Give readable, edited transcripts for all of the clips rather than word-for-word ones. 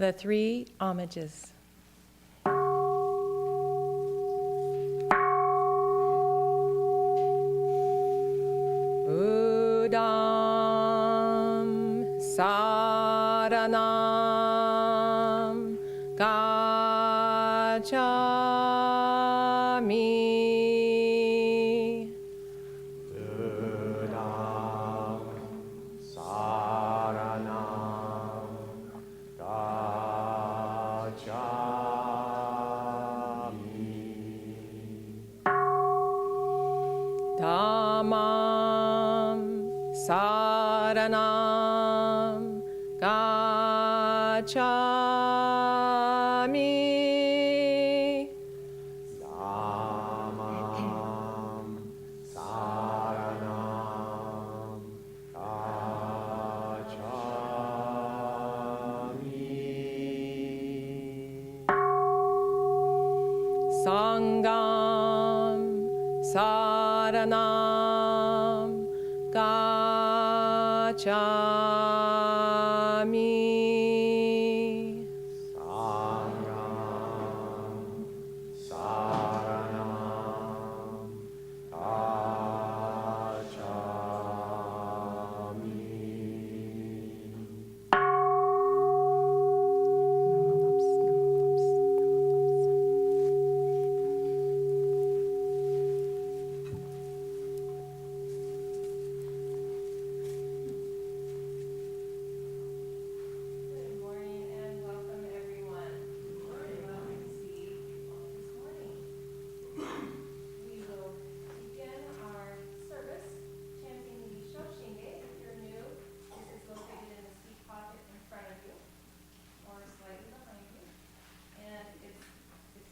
The three homages. Buddham saranam gacchami. Buddham saranam gacchami. Dhammam Saranam gacchami. Dhammam saranam gacchami. Sangham saranam gacchami. Sangham saranam gacchami. Good morning and welcome everyone. Very welcome to see you all this morning. We will begin our service chanting the Shoshinge. If you're new, this is located in the seat pocket in front of you or slightly behind you. And it's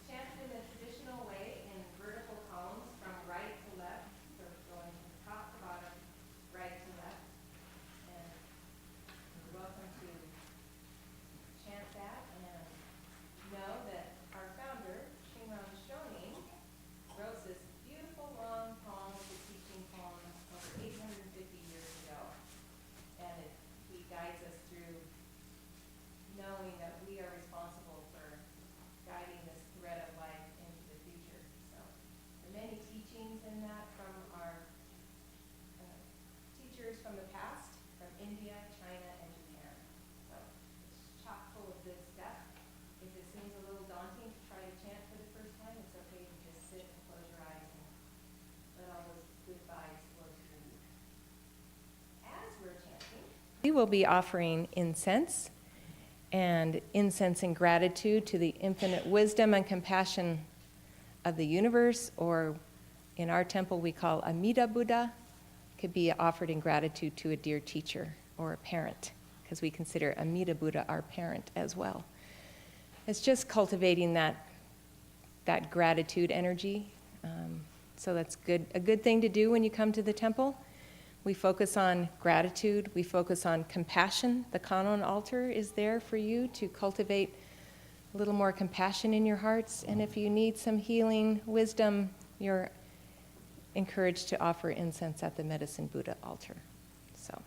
chanted in the traditional way in vertical columns from right to left, so going from top to bottom, right to left. And you're welcome to chant that and know that our founder, Shinran Shonin, wrote this beautiful long poem, the teaching poem, over 850 years ago. And he guides us through knowing that we are responsible for guiding this thread of life into the future. So there are many teachings in that from our teachers from the past, from India, China, and Japan. So it's chock full of good stuff. If it seems a little daunting to try to chant for the first time, it's okay to just sit and close your eyes and let all those good vibes flow through you. As we're chanting, we will be offering incense and gratitude to the infinite wisdom and compassion of the universe, or in our temple we call Amida Buddha. Could be offered in gratitude to a dear teacher or a parent, because we consider Amida Buddha our parent as well. It's just cultivating that gratitude energy. So that's a good thing to do when you come to the temple. We focus on gratitude. We focus on compassion. The Kannon altar is there for you to cultivate a little more compassion in your hearts. And if you need some healing wisdom, you're encouraged to offer incense at the Medicine Buddha altar. So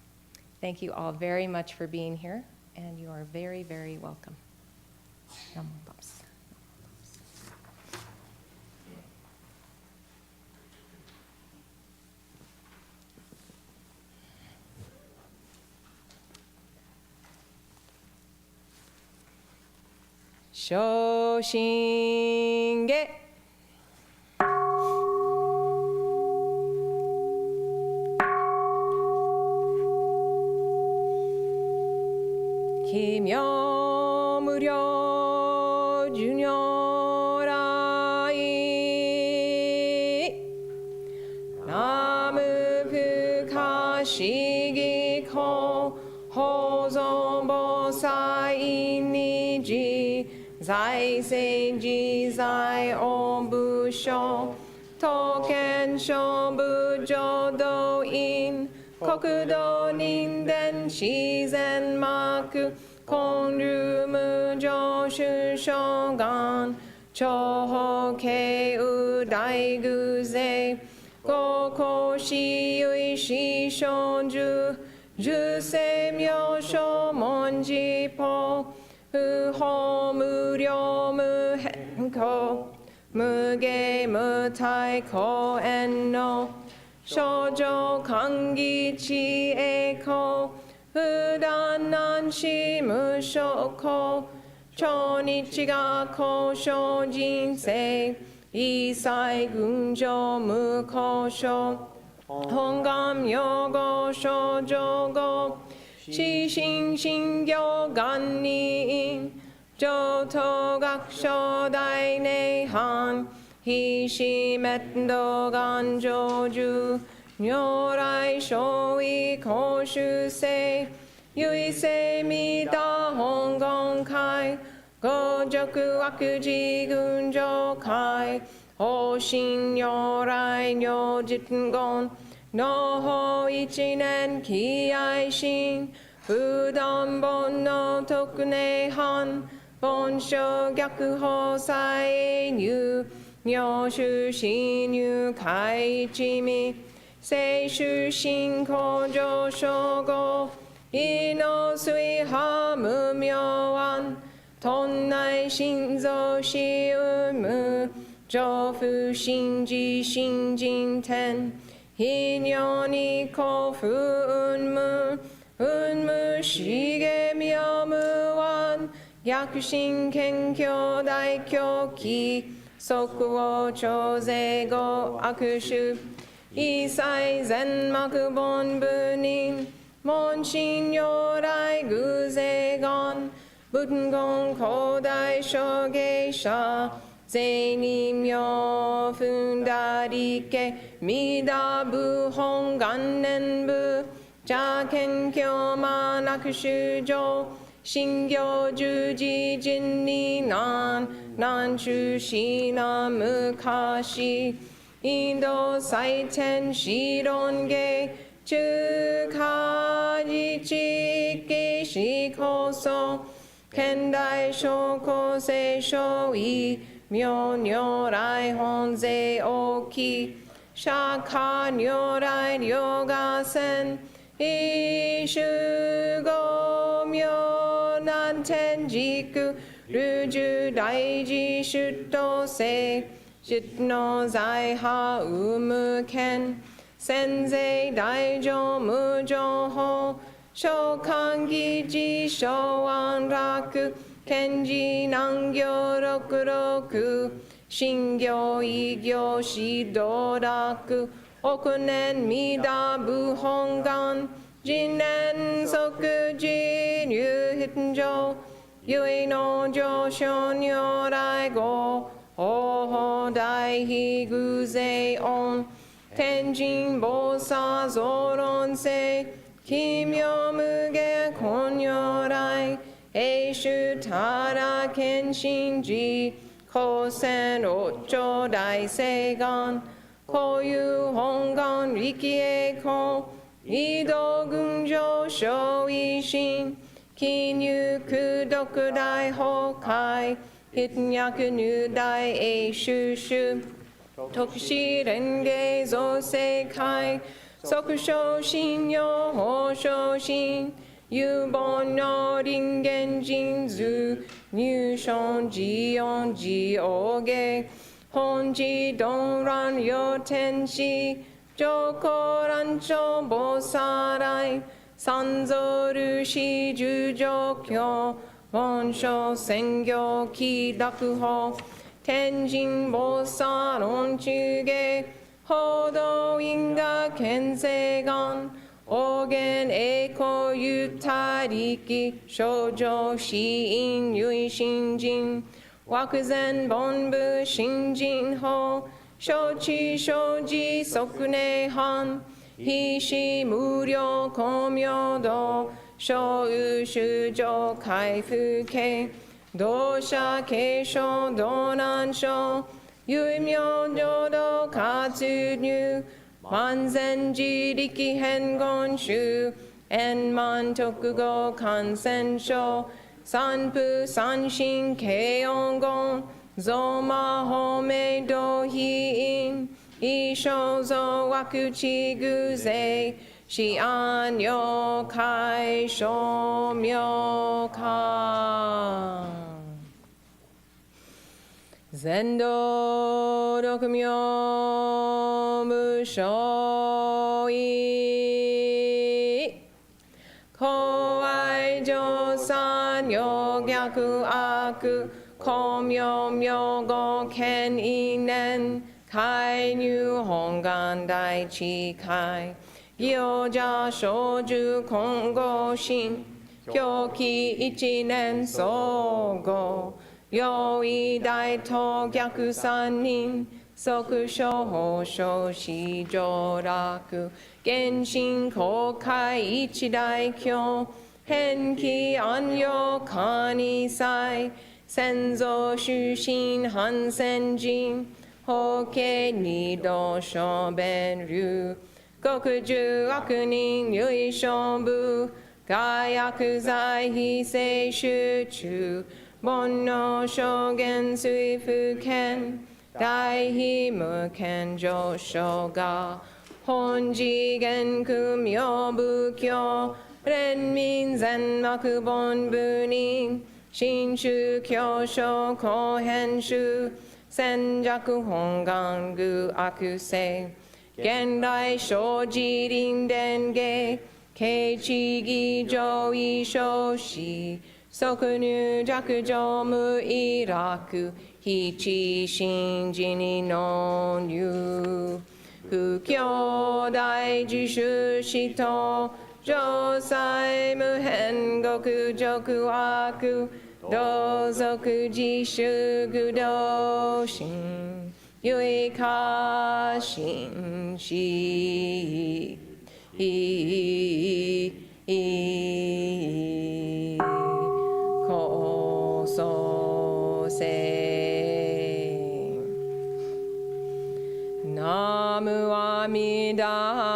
thank you all very much for being here, and you are very, very welcome. Namo Tams. Shoshinge. Kimyo Junyorai Namu Fukashigi Ko Hozon Bosai Niji Zai Seiji Zai Onbu Sho Token Shonbu Jodo In Kokudo Ninden Shizen Maku Konru Mujo Shu Shogun Choho Keu Daiguze Goko Shiyui Shishonju Jusei Myosho Monji Po Hu 無量無変更無下無体公縁の少女歓喜知栄光不断難死無償行超日が交渉人生一切群上無交渉本願用語少女語知心信行願人上等学書大涅槃非死滅道願成就如来勝意公主世唯世弥陀本願会五辱悪事群上会法身如来如実言の法一年喜愛心不断本の特涅槃本性逆法再入妙種死入海一味聖種信仰上昇語意の水波無明暗頓内心臓死有無上不信自信人天非尿に幸福運無運無資源妙無暗逆心謙虚大狂気即応超税語悪種一切全幕本部人門心如来偶税願仏言古代諸芸者税に妙分打理家弥陀部本願念部茶謙虚満悪衆上信行十字人に難中死な昔インド最天子論芸中華自治一子こそ現代諸公聖書意妙如来本税大き釈迦如来両河線一種五妙難天軸流樹大事出頭世出の財派有無権先税大乗無情報召喚議事小安楽賢治難行六六信行異行指導楽億年弥陀部本願人年即時入筆上唯の上昇如来語法大悲偶税音天神菩薩増論世奇妙無下根如来永寿たら謙信寺高専六丁大誓願こういう本願力栄光移動群上小維新記入功徳大崩壊筆脈入大永寿主特使蓮華造世界即昇進用法昇進有本の人間人図入賞自音自王芸本自動乱有天使上皇乱長菩薩来三蔵ルシ十上教本書宣教祈諾法天神菩薩論中芸報道因果見世願王言栄光ゆったりき少女死因唯心人惑前本部新人法承知承持即涅槃非死無量光明道小有修上回復系同社継承道難所有名浄土活入万全自力変言宗円満特語感染症三不三心慶音言増魔法明道非因一生増悪知偶税死安妖怪消妙観全道六名無償意公愛上三余逆悪公明明語権威念介入本願大智慧行者小樹金剛心表記一年総合用意大と逆三人即小小四上楽原神公開一大教返帰安養管理祭先祖出身反戦人法華二度小弁流国十悪人唯勝部化薬剤非正集中煩悩証言水不見大非無見上昇が本次元空明仏教連民全幕本部人新宗教書後編集戦弱本願具悪性現代生じ臨伝芸慶地義上位小子即入弱上無意楽非知信寺に納入不兄弟自主死と上妻無変極辱悪同族自主愚道心唯過信しこそせナムアミダ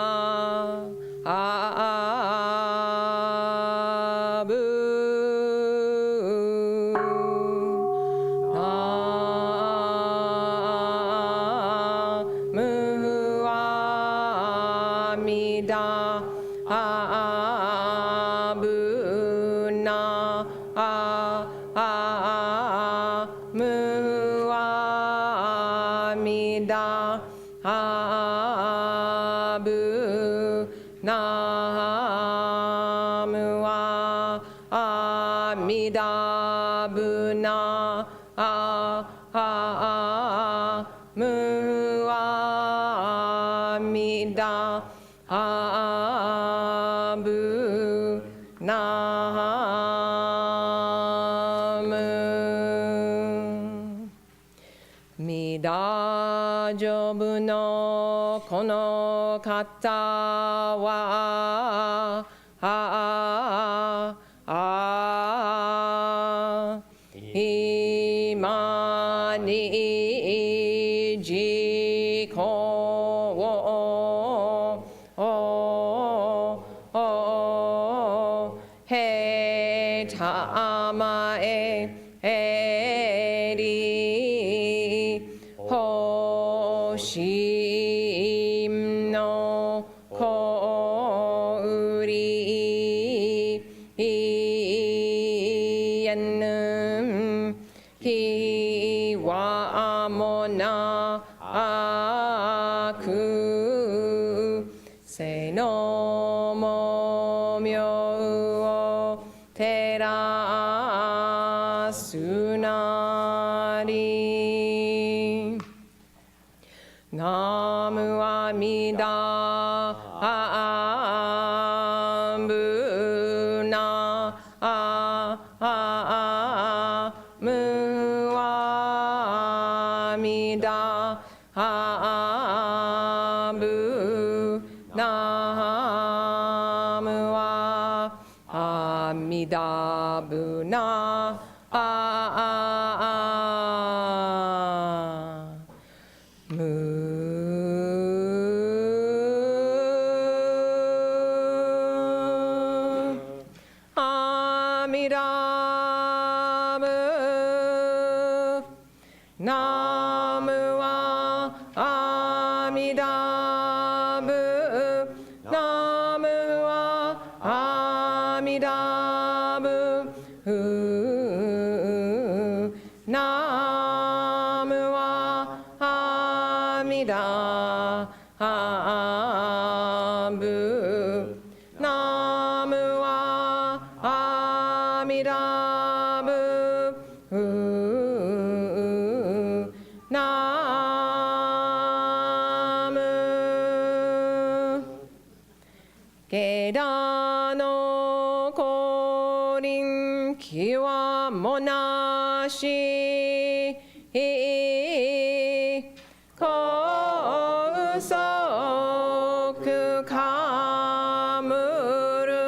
この方は今に自己をへたまえり欲しいナム Amida Abu Namu Amida Namu Geda no korin kiwa monashi kosoku kamuru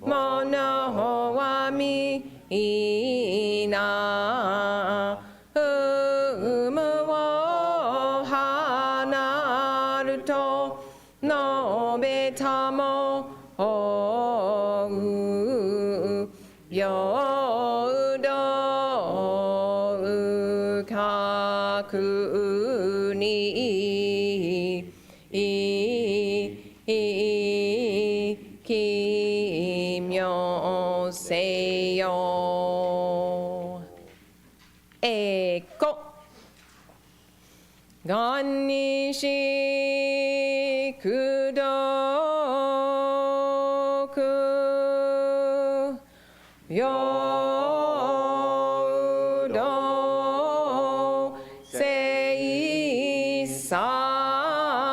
mono wa mina umu wo hanaru to nobeta mo yodo kaku ni kimyo seyo eko ganishi kudoku yodo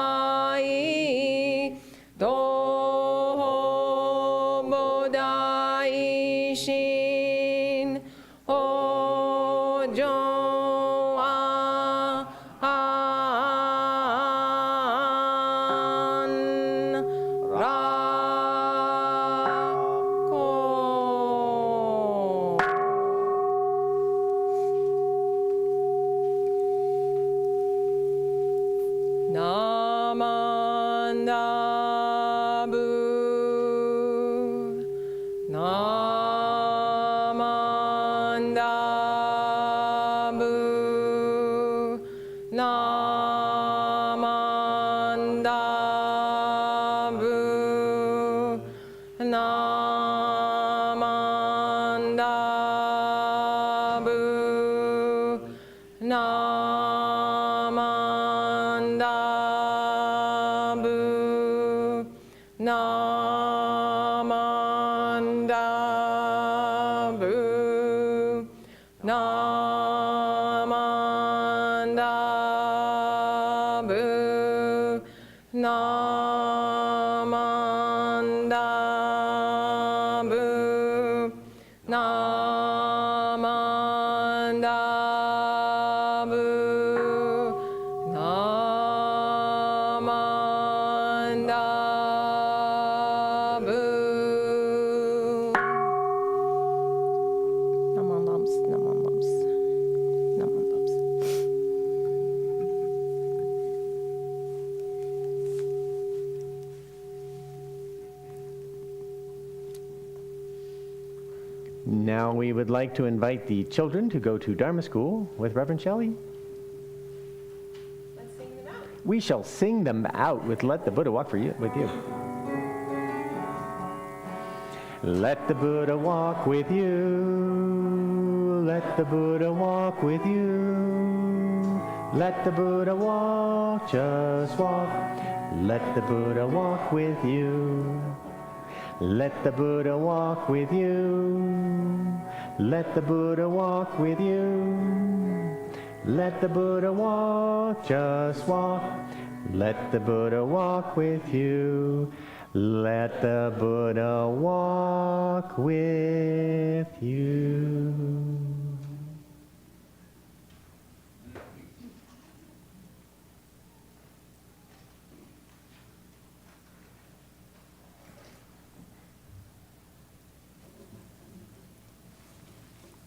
seisai doho daishin ojo an rako namandabu namandabu namandabu namandabu namandabu namandabu namandabu namandabu namandabu namandabu namandams namandams namandams Now we would like to invite the children to go to Dharma school with Reverend Shelley. Let's sing them out. We shall sing them out with Let the Buddha Walk with you. Let the Buddha walk with you. Let the Buddha walk with you. Let the Buddha walk, just walk. Let the Buddha walk with you. Let the Buddha walk with you. Let the Buddha walk with you. Let the Buddha walk, just walk. Let the Buddha walk with you. Let the Buddha walk with you.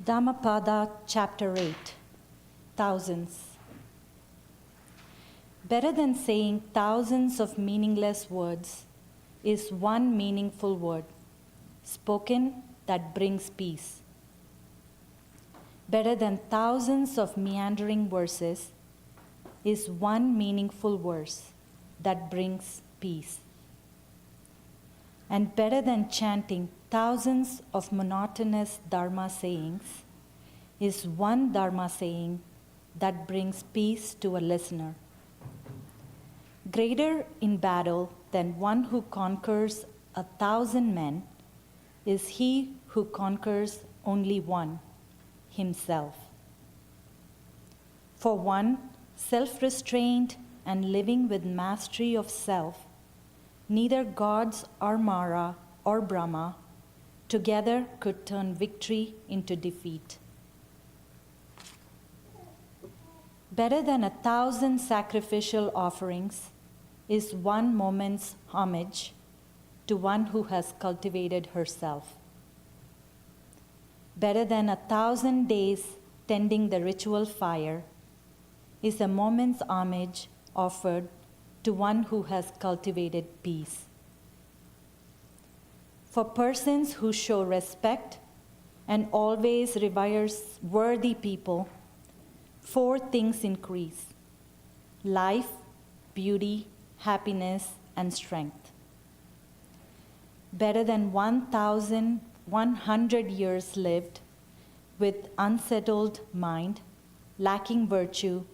Dhammapada, Chapter 8, Thousands. Better than saying thousands of meaningless words is one meaningful word, spoken that brings peace. Better than thousands of meandering verses is one meaningful verse that brings peace. And better than chanting thousands of monotonous Dharma sayings is one Dharma saying that brings peace to a listener. Greater in battle than one who conquers 1,000 men is he who conquers only one, himself. For one, self-restrained and living with mastery of self, neither gods or Mara or Brahma together could turn victory into defeat. Better than 1,000 sacrificial offerings is one moment's homage to one who has cultivated herself. Better than 1,000 days tending the ritual fire is a moment's homage offered to one who has cultivated peace. For persons who show respect and always reveres worthy people, 4 things increase: life, beauty, happiness, and strength. Better than 1,100 years lived with unsettled mind, lacking virtue,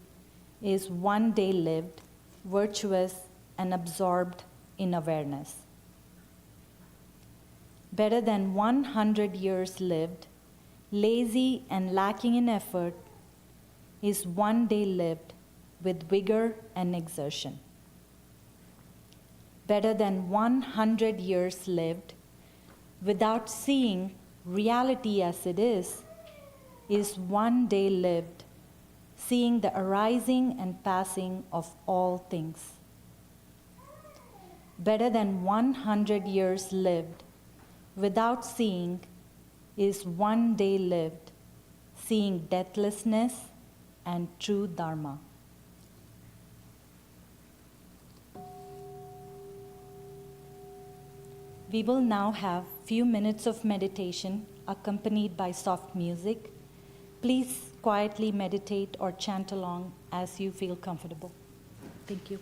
is one day lived, virtuous and absorbed in awareness. Better than 100 years lived, lazy and lacking in effort, is one day lived with vigor and exertion. Better than 100 years lived without seeing reality as it is one day lived, seeing the arising and passing of all things. Better than 100 years lived without seeing is one day lived, seeing deathlessness and true Dharma. We will now have few minutes of meditation accompanied by soft music. Please quietly meditate or chant along as you feel comfortable. Thank you.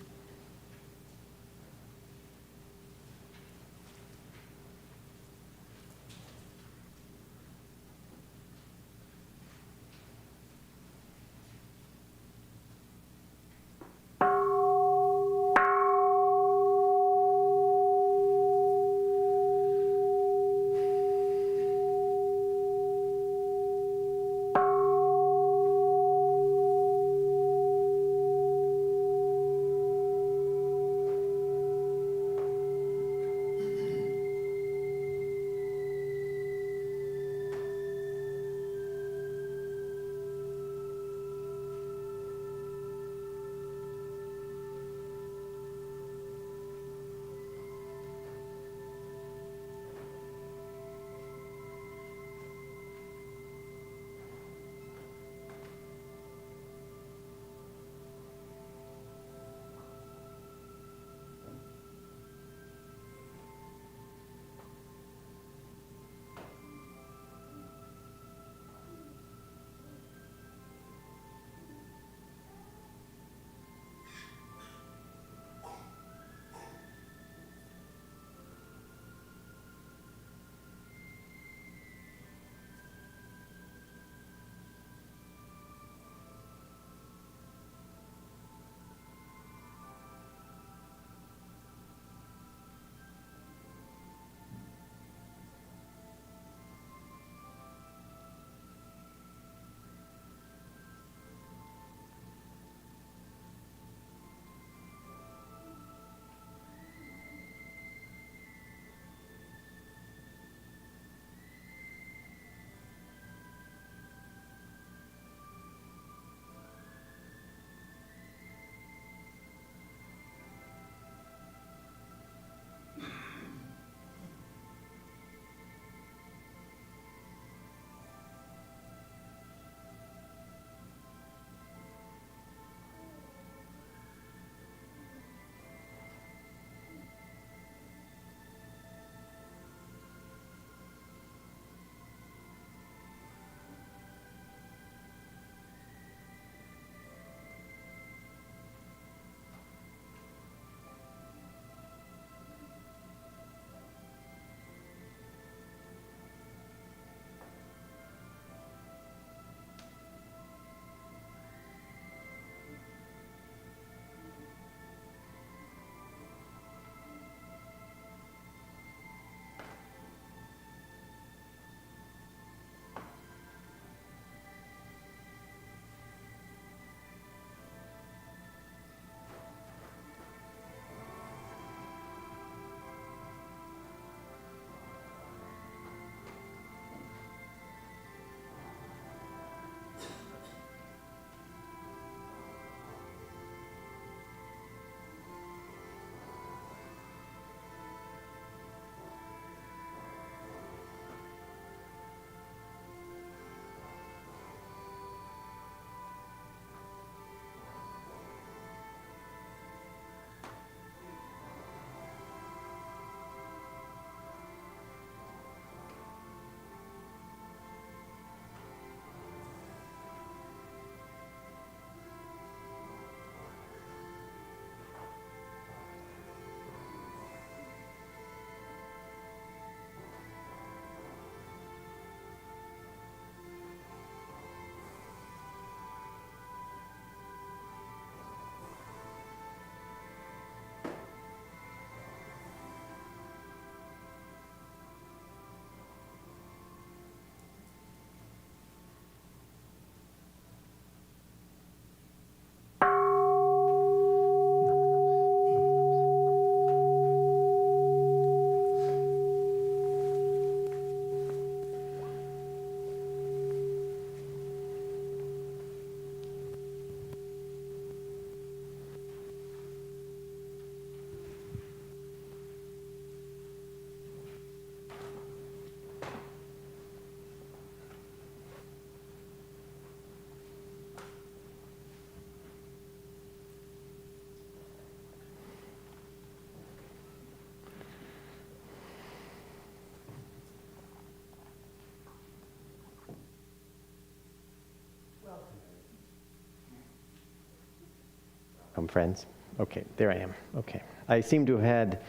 Welcome, friends. Okay, there I am. Okay. I seem to have had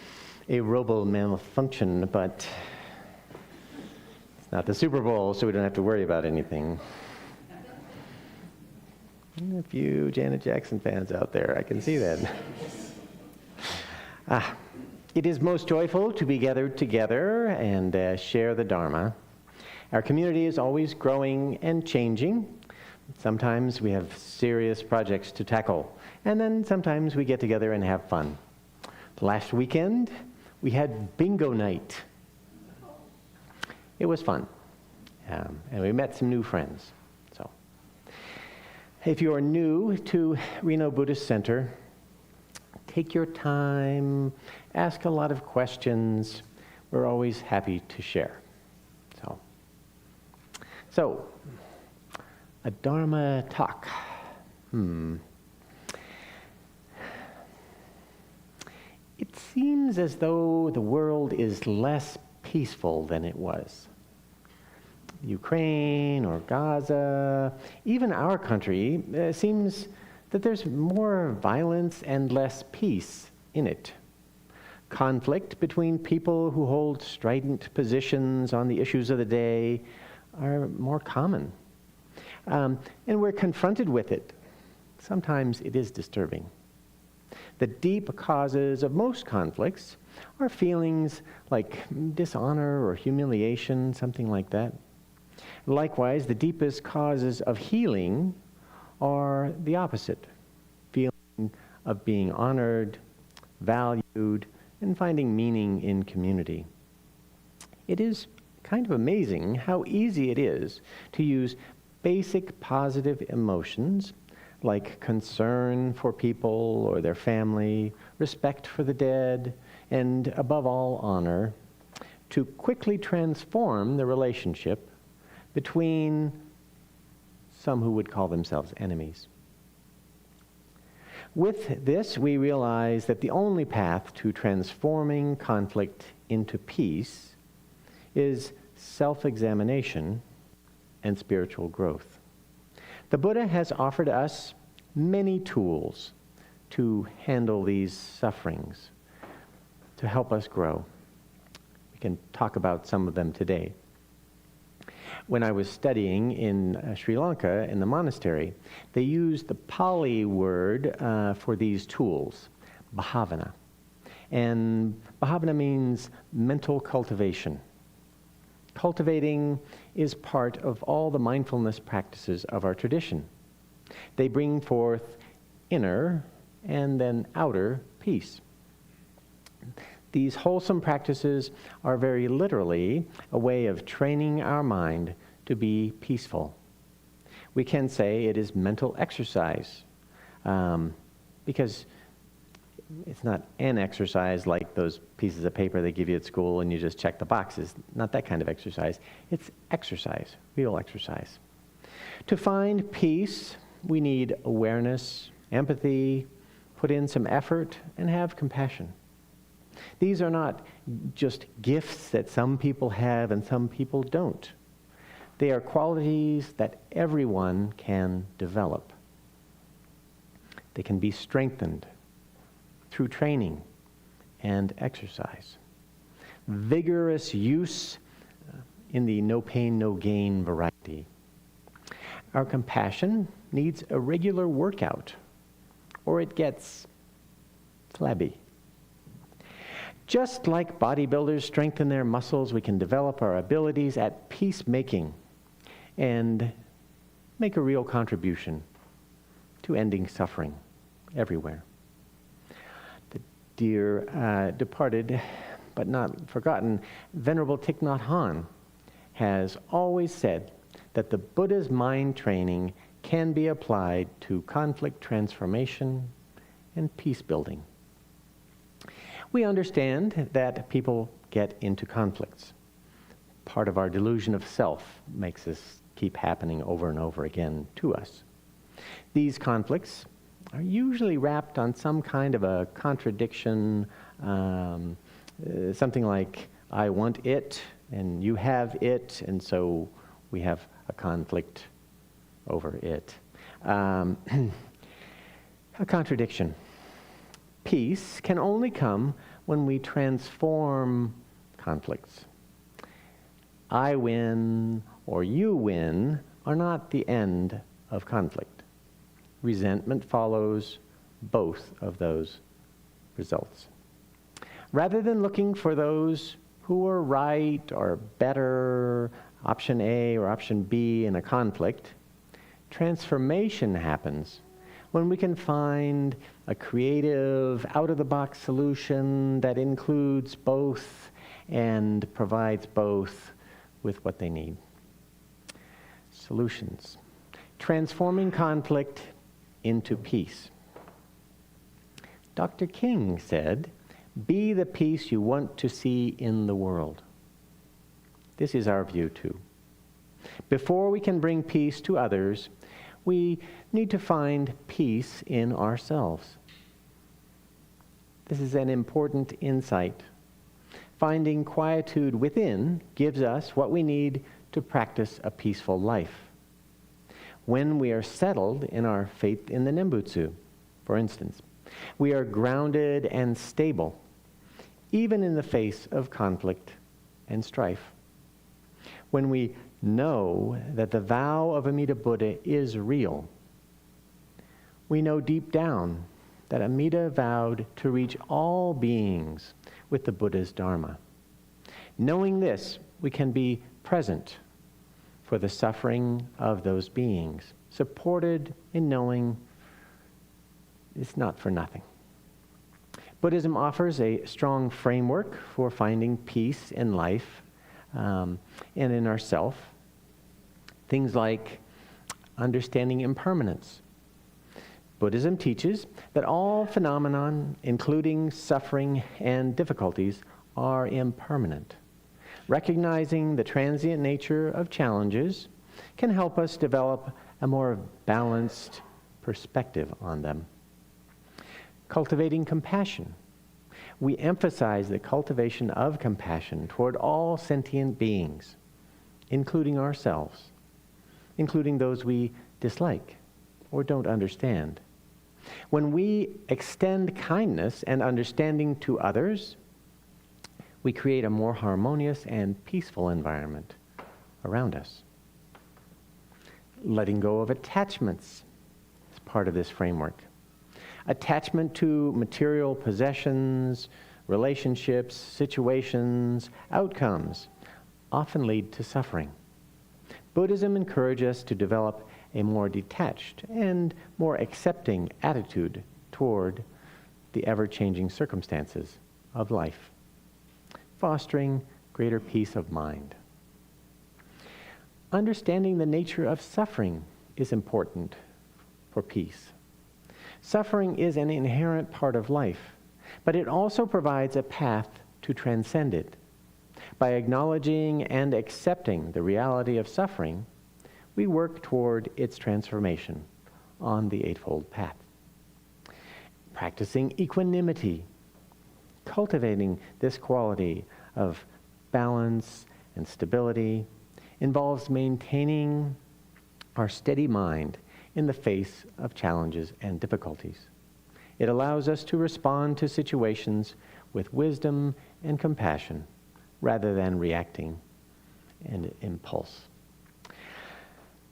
a robo malfunction, but it's not the Super Bowl, so we don't have to worry about anything. A few Janet Jackson fans out there, I can see that. It is most joyful to be gathered together and share the Dharma. Our community is always growing and changing. Sometimes we have serious projects to tackle, and then sometimes we get together and have fun. Last weekend, we had bingo night. It was fun, and we met some new friends. So, if you are new to Reno Buddhist Center, take your time, ask a lot of questions. We're always happy to share. So, a Dharma talk. It seems as though the world is less peaceful than it was. Ukraine or Gaza, even our country, seems that there's more violence and less peace in it. Conflict between people who hold strident positions on the issues of the day are more common. And we're confronted with it. Sometimes it is disturbing. The deep causes of most conflicts are feelings like dishonor or humiliation, something like that. Likewise, the deepest causes of healing are the opposite. Feeling of being honored, valued, and finding meaning in community. It is kind of amazing how easy it is to use basic positive emotions like concern for people or their family, respect for the dead, and above all, honor, to quickly transform the relationship between some who would call themselves enemies. With this, we realize that the only path to transforming conflict into peace is self-examination and spiritual growth. The Buddha has offered us many tools to handle these sufferings, to help us grow. We can talk about some of them today. When I was studying in Sri Lanka in the monastery, they used the Pali word for these tools, bhavana. And bhavana means mental cultivation. Cultivating is part of all the mindfulness practices of our tradition. They bring forth inner and then outer peace. These wholesome practices are very literally a way of training our mind to be peaceful. We can say it is mental exercise because it's not an exercise like those pieces of paper they give you at school and you just check the boxes. Not that kind of exercise. It's exercise, real exercise. To find peace, we need awareness, empathy, put in some effort, and have compassion. These are not just gifts that some people have and some people don't. They are qualities that everyone can develop. They can be strengthened through training and exercise. Vigorous use in the no pain, no gain variety. Our compassion needs a regular workout, or it gets flabby. Just like bodybuilders strengthen their muscles, we can develop our abilities at peacemaking and make a real contribution to ending suffering everywhere. The dear departed, but not forgotten, Venerable Thich Nhat Hanh has always said that the Buddha's mind training can be applied to conflict transformation and peace building. We understand that people get into conflicts. Part of our delusion of self makes this keep happening over and over again to us. These conflicts are usually wrapped on some kind of a contradiction, something like, I want it, and you have it, and so we have a conflict over it. A contradiction. Peace can only come when we transform conflicts. I win or you win are not the end of conflict. Resentment follows both of those results. Rather than looking for those who are right or better, option A or option B in a conflict, transformation happens when we can find a creative, out-of-the-box solution that includes both and provides both with what they need. Solutions. Transforming conflict into peace. Dr. King said, "Be the peace you want to see in the world." This is our view too. Before we can bring peace to others, we need to find peace in ourselves. This is an important insight. Finding quietude within gives us what we need to practice a peaceful life. When we are settled in our faith in the Nembutsu, for instance, we are grounded and stable, even in the face of conflict and strife. When we know that the vow of Amida Buddha is real, we know deep down that Amida vowed to reach all beings with the Buddha's Dharma. Knowing this, we can be present for the suffering of those beings, supported in knowing it's not for nothing. Buddhism offers a strong framework for finding peace in life and in ourself. Things like understanding impermanence. Buddhism teaches that all phenomenon, including suffering and difficulties, are impermanent. Recognizing the transient nature of challenges can help us develop a more balanced perspective on them. Cultivating compassion. We emphasize the cultivation of compassion toward all sentient beings, including ourselves, including those we dislike or don't understand. When we extend kindness and understanding to others, we create a more harmonious and peaceful environment around us. Letting go of attachments is part of this framework. Attachment to material possessions, relationships, situations, outcomes often lead to suffering. Buddhism encourages us to develop a more detached and more accepting attitude toward the ever-changing circumstances of life, fostering greater peace of mind. Understanding the nature of suffering is important for peace. Suffering is an inherent part of life, but it also provides a path to transcend it. By acknowledging and accepting the reality of suffering, we work toward its transformation on the Eightfold Path. Practicing equanimity, cultivating this quality of balance and stability, involves maintaining our steady mind in the face of challenges and difficulties. It allows us to respond to situations with wisdom and compassion rather than reacting in impulse.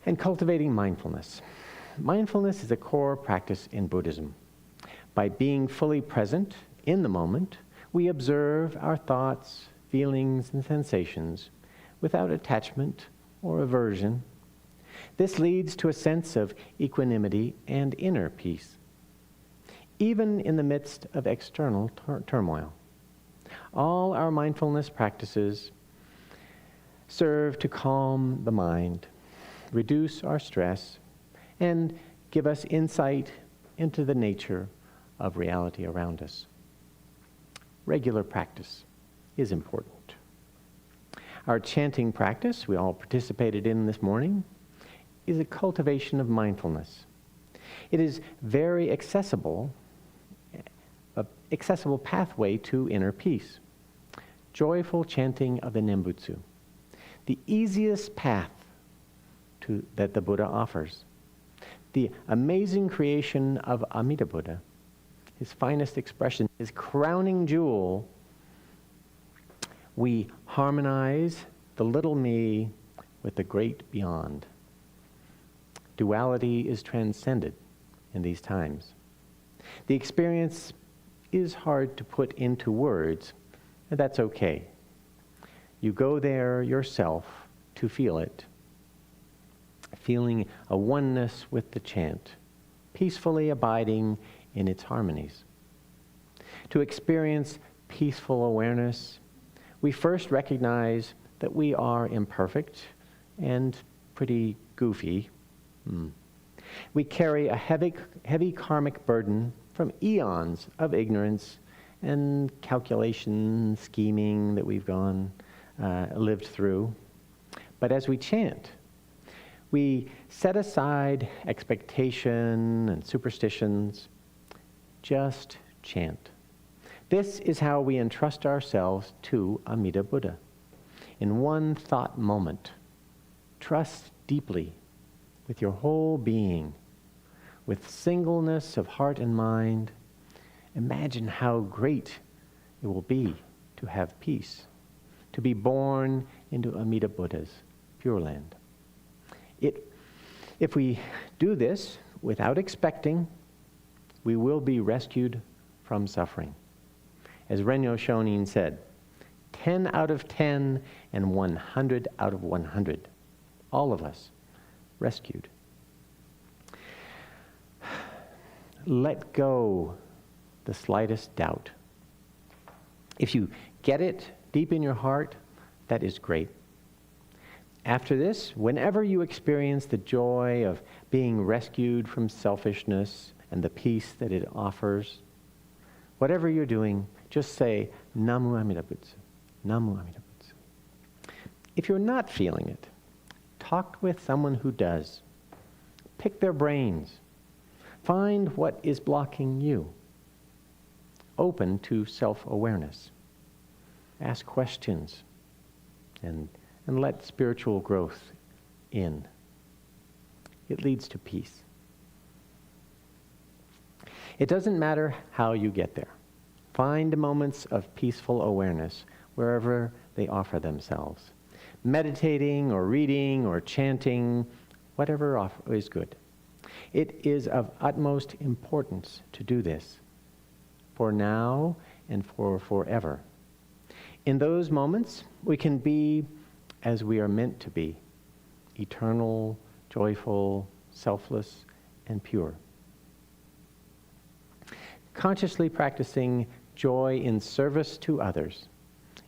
And cultivating mindfulness. Mindfulness is a core practice in Buddhism. By being fully present in the moment, we observe our thoughts, feelings, and sensations without attachment or aversion. This leads to a sense of equanimity and inner peace, even in the midst of external turmoil. All our mindfulness practices serve to calm the mind, reduce our stress, and give us insight into the nature of reality around us. Regular practice is important. Our chanting practice, we all participated in this morning, is a cultivation of mindfulness. It is very accessible, an accessible pathway to inner peace. Joyful chanting of the Nembutsu, the easiest path that the Buddha offers. the amazing creation of Amida Buddha, his finest expression, his crowning jewel, we harmonize the little me with the great beyond. Duality is transcended in these times. The experience is hard to put into words, and that's okay. You go there yourself to feel it, feeling a oneness with the chant, peacefully abiding in its harmonies. To experience peaceful awareness, we first recognize that we are imperfect and pretty goofy. We carry a heavy karmic burden from eons of ignorance and calculation, scheming that we've lived through. But as we chant, we set aside expectation and superstitions. Just chant. This is how we entrust ourselves to Amida Buddha. In one thought moment, trust deeply with your whole being, with singleness of heart and mind. Imagine how great it will be to have peace, to be born into Amida Buddha's Pure Land. If we do this without expecting, we will be rescued from suffering. As Renyo Shonin said, 10 out of 10 and 100 out of 100. All of us rescued. Let go the slightest doubt. If you get it deep in your heart, that is great. After this, whenever you experience the joy of being rescued from selfishness and the peace that it offers, whatever you're doing, just say, Namu Amida Butsu, Namu Amida Butsu. If you're not feeling it, talk with someone who does. Pick their brains. Find what is blocking you. Open to self-awareness. Ask questions and let spiritual growth in. It leads to peace. It doesn't matter how you get there. Find moments of peaceful awareness wherever they offer themselves. Meditating or reading or chanting, whatever is good. It is of utmost importance to do this, for now and for forever. In those moments, we can be as we are meant to be, eternal, joyful, selfless, and pure. Consciously practicing joy in service to others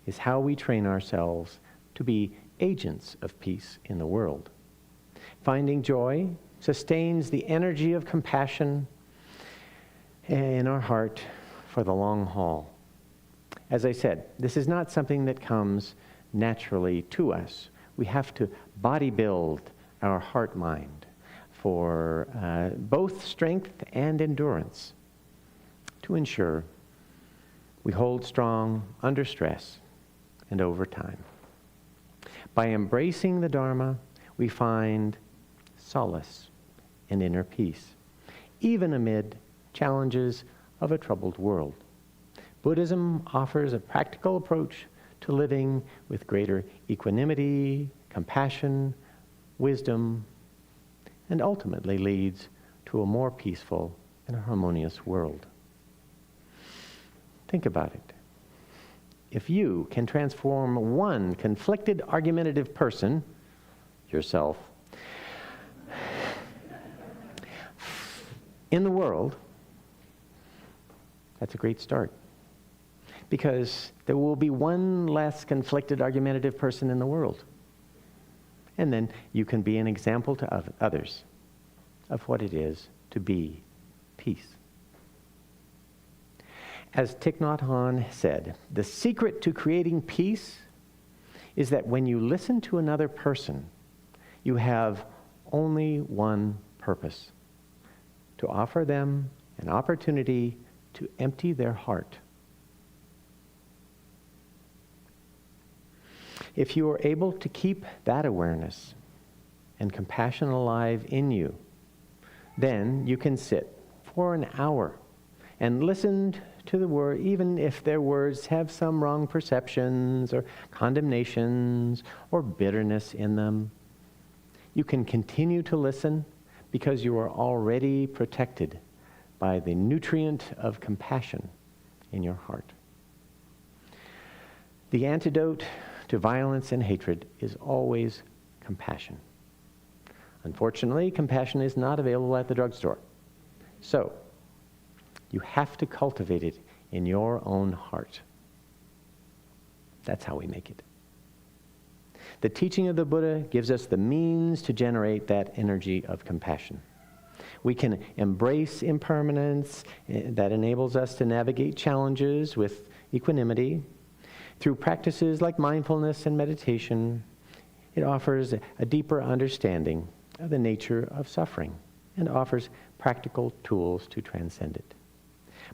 is how we train ourselves to be agents of peace in the world. Finding joy sustains the energy of compassion in our heart for the long haul. As I said, this is not something that comes naturally to us. We have to body build our heart-mind for both strength and endurance to ensure we hold strong under stress and over time. By embracing the Dharma, we find solace and inner peace, even amid challenges of a troubled world. Buddhism offers a practical approach to living with greater equanimity, compassion, wisdom, and ultimately leads to a more peaceful and harmonious world. Think about it. If you can transform one conflicted, argumentative person, yourself, in the world, that's a great start. Because there will be one less conflicted, argumentative person in the world. And then you can be an example to others of what it is to be peace. As Thich Nhat Hanh said, the secret to creating peace is that when you listen to another person, you have only one purpose: to offer them an opportunity to empty their heart. If you are able to keep that awareness and compassion alive in you, Then you can sit for an hour and listen to the word, even if their words have some wrong perceptions or condemnations or bitterness in them. You can continue to listen because you are already protected by the nutrient of compassion in your heart. The antidote to violence and hatred is always compassion. Unfortunately, compassion is not available at the drugstore. So, you have to cultivate it in your own heart. That's how we make it. The teaching of the Buddha gives us the means to generate that energy of compassion. We can embrace impermanence that enables us to navigate challenges with equanimity. Through practices like mindfulness and meditation, it offers a deeper understanding of the nature of suffering and offers practical tools to transcend it.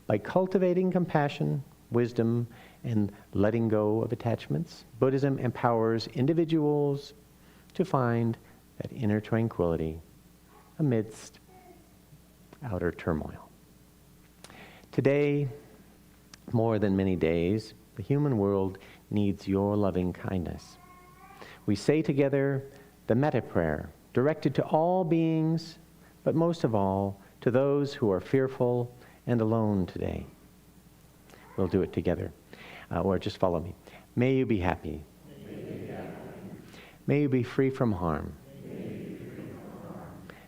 By cultivating compassion, wisdom, and letting go of attachments, Buddhism empowers individuals to find that inner tranquility amidst outer turmoil. Today, more than many days, the human world needs your loving kindness. We say together the metta prayer, directed to all beings, but most of all to those who are fearful and alone today. We'll do it together, or just follow me. May you be happy. May you be free from harm.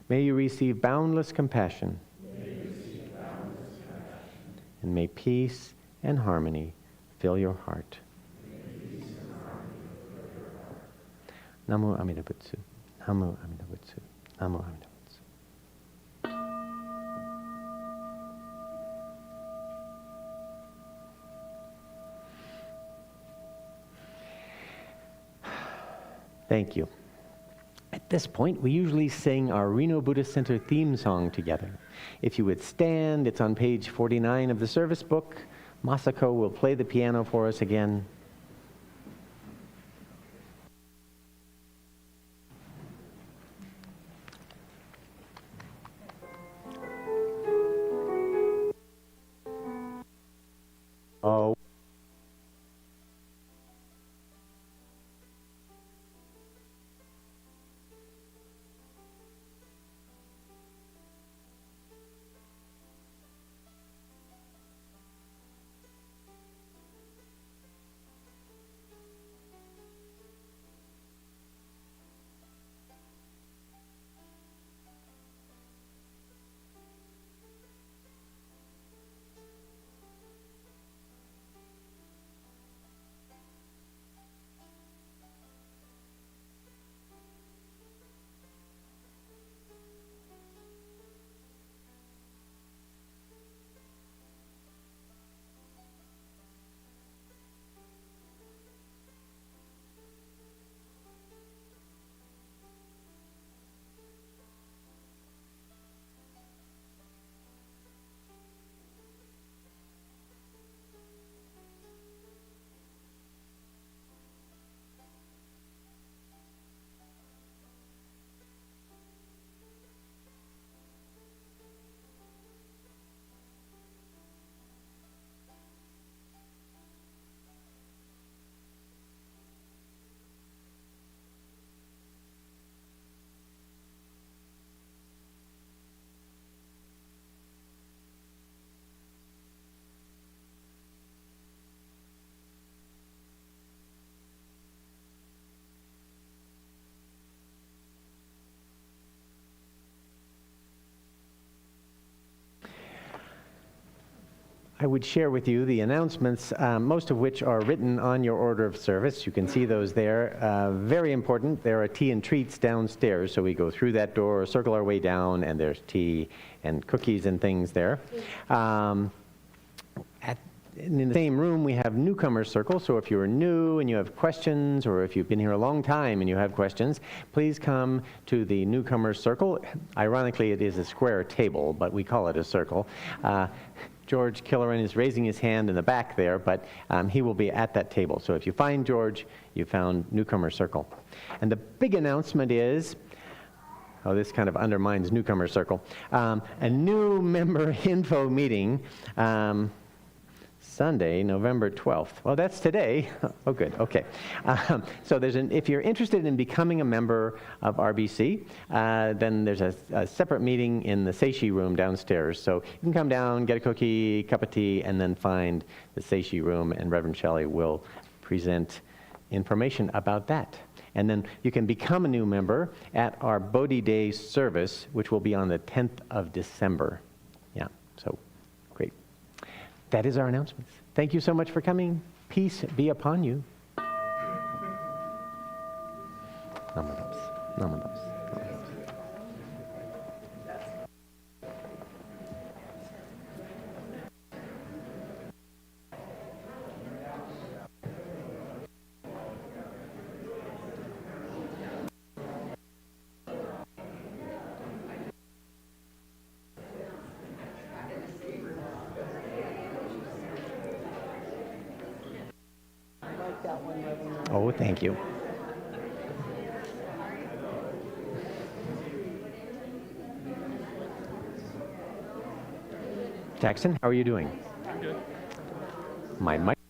May you receive boundless compassion. And may peace and harmony fill your heart. Namo Amida Butsu. Namo Amida Butsu. Namo Amida Butsu. Thank you. At this point, we usually sing our Reno Buddhist Center theme song together. If you would stand, it's on page 49 of the service book. Masako will play the piano for us again. Oh. I would share with you the announcements, most of which are written on your order of service. You can see those there. Very important, there are tea and treats downstairs, so we go through that door, circle our way down, and there's tea and cookies and things there. In the same room, we have newcomer circle, so if you're new and you have questions, or if you've been here a long time and you have questions, please come to the newcomer circle. Ironically, it is a square table, but we call it a circle. George Killeran is raising his hand in the back there, but he will be at that table. So if you find George, you found newcomer circle. And the big announcement is Oh, this kind of undermines newcomer circle. A new member info meeting Sunday, November 12th. Well, that's today. Oh, good. Okay. So if you're interested in becoming a member of RBC, then there's a separate meeting in the Seishi room downstairs. So you can come down, get a cookie, cup of tea, and then find the Seishi room, and Reverend Shelley will present information about that. And then you can become a new member at our Bodhi Day service, which will be on the 10th of December. Yeah, so great. That is our announcements. Thank you so much for coming. Peace be upon you. Namados. Namados. Oh, thank you. Jackson, how are you doing? I'm good. My mic.